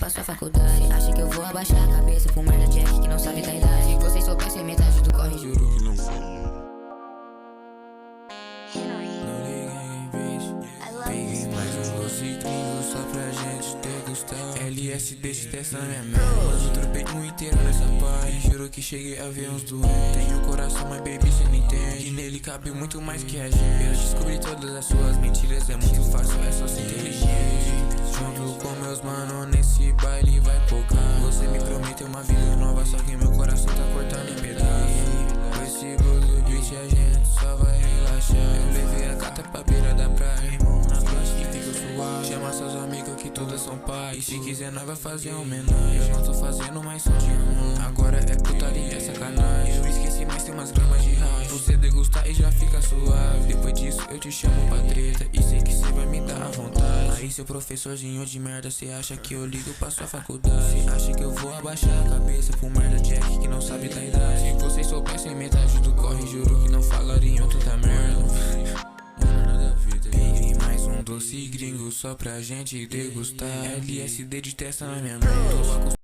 faço a faculdade. Acha que eu vou abaixar a cabeça, fumar da Jack que não sabe da idade. Se vocês soubessem metade do corre, juro que não fala. Peguei mais um doce gringo só pra gente degustar. LSD te testa minha mente. Mano, tropei um inteiro nessa paz. Juro que cheguei a ver uns doentes. Tenho coração, mas baby cê não entende. E nele cabe muito mais que a gente. Eu descobri todas as suas mentiras. É muito fácil, é só ser inteligente. Junto com meus mano, nesse baile vai focar. Você me prometeu uma vida nova, só que meu coração tá cortando em pedaços. Com esse blues beat a gente só vai relaxar. Eu levei a gata pra beira da praia, irmão, na frente que fica suave. Chama seus amigos que todas são pais. E se quiser nós vai fazer homenagem. Eu não tô fazendo mais som de amor. Agora é putaria, é sacanagem. Eu esqueci, mas tem umas gramas de raiva. Você degustar e já fica suave. Depois disso eu te chamo pra treta. E sei que cê vai me dar a vontade. Aí seu professorzinho de merda, cê acha que eu ligo pra sua faculdade? Cê acha que eu vou abaixar a cabeça, fumar da Jack que não sabe da idade? Se vocês soubessem metade do corre, juro que não falariam tanta merda. Peguei mais um doce gringo só pra gente degustar. LSD de testa na minha mente.